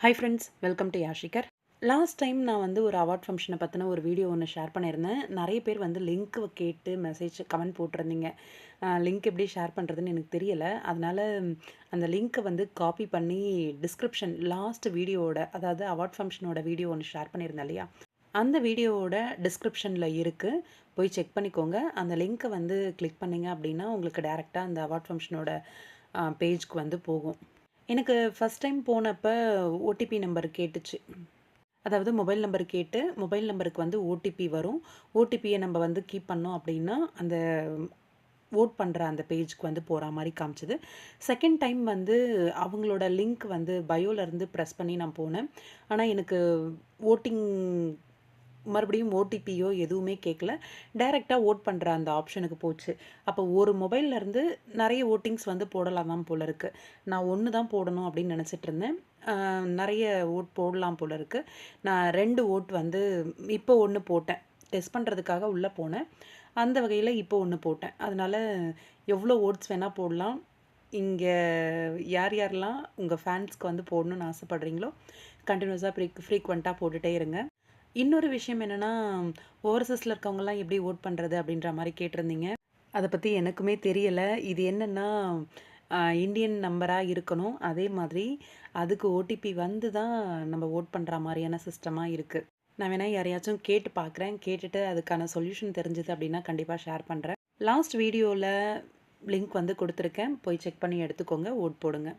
Hi friends, welcome to Yashikar. Last time நான் வந்து ஒரு அவார்ட் ஃபங்க்ஷனை பற்றின ஒரு வீடியோ ஒன்று ஷேர் பண்ணியிருந்தேன். நிறைய பேர் வந்து லிங்க் கேட்டு கமெண்ட் போட்டிருந்தீங்க. லிங்க் எப்படி ஷேர் பண்ணுறதுன்னு எனக்கு தெரியலை. அதனால் அந்த லிங்க்கை வந்து காப்பி பண்ணி டிஸ்கிரிப்ஷன் லாஸ்ட் வீடியோவோட, அதாவது அவார்ட் ஃபங்க்ஷனோட வீடியோ ஒன்று ஷேர் பண்ணியிருந்தேன் இல்லையா, அந்த வீடியோவோட டிஸ்கிரிப்ஷனில் இருக்குது. போய் செக் பண்ணிக்கோங்க. அந்த லிங்க்கை வந்து கிளிக் பண்ணிங்க அப்படின்னா உங்களுக்கு டேரெக்டாக அந்த அவார்ட் ஃபங்க்ஷனோட பேஜ்க்கு வந்து போகும். எனக்கு ஃபஸ்ட் டைம் போனப்ப ஓடிபி நம்பர் கேட்டுச்சு. அதாவது மொபைல் நம்பர் கேட்டு, மொபைல் நம்பருக்கு வந்து ஓடிபி வரும். ஓடிபியை நம்ம வந்து கீப் பண்ணோம் அப்படின்னா, அந்த வோட் பண்ணுற அந்த பேஜ்க்கு வந்து போகிற மாதிரி காமிச்சது. செகண்ட் டைம் வந்து அவங்களோட லிங்க் வந்து பயோலேருந்து ப்ரெஸ் பண்ணி நான் போனேன். ஆனால் எனக்கு ஓட்டிங் மறுபடியும் ஓடிபியோ எதுவுமே கேட்கல. டைரெக்டாக ஓட் பண்ணுற அந்த ஆப்ஷனுக்கு போச்சு. அப்போ ஒரு மொபைல்லேருந்து நிறைய ஓட்டிங்ஸ் வந்து போடலாம் தான் போல இருக்குது. நான் ஒன்று தான் போடணும் அப்படின்னு நினச்சிட்ருந்தேன். நிறைய ஓட் போடலாம் போல இருக்குது. நான் 2 ஓட் வந்து இப்போ ஒன்று போட்டேன். டெஸ்ட் பண்ணுறதுக்காக உள்ளே போனேன். அந்த வகையில் இப்போ ஒன்று போட்டேன். அதனால் எவ்வளோ ஓட்ஸ் வேணால் போடலாம். இங்கே யார் யாரெல்லாம் உங்கள் ஃபேன்ஸ்க்கு வந்து போடணுன்னு ஆசைப்பட்றீங்களோ கண்டினியூஸாக ஃப்ரீக்வெண்ட்டாக போட்டுகிட்டே இருங்க. இன்னொரு விஷயம் என்னென்னா, ஓவர்சீஸில் இருக்கவங்கலாம் எப்படி வோட் பண்ணுறது அப்படின்ற மாதிரி கேட்டிருந்தீங்க. அதை பற்றி எனக்குமே தெரியலை. இது என்னென்னா, இந்தியன் நம்பராக இருக்கணும். அதே மாதிரி அதுக்கு ஓடிபி வந்து தான் நம்ம வோட் பண்ணுற மாதிரியான சிஸ்டமாக இருக்குது. நான் வேணால் யாரையாச்சும் கேட்டு பார்க்குறேன். கேட்டுட்டு அதுக்கான சொல்யூஷன் தெரிஞ்சுது அப்படின்னா கண்டிப்பாக ஷேர் பண்ணுறேன். லாஸ்ட் வீடியோவில் லிங்க் வந்து கொடுத்துருக்கேன். போய் செக் பண்ணி எடுத்துக்கோங்க. ஓட் போடுங்க.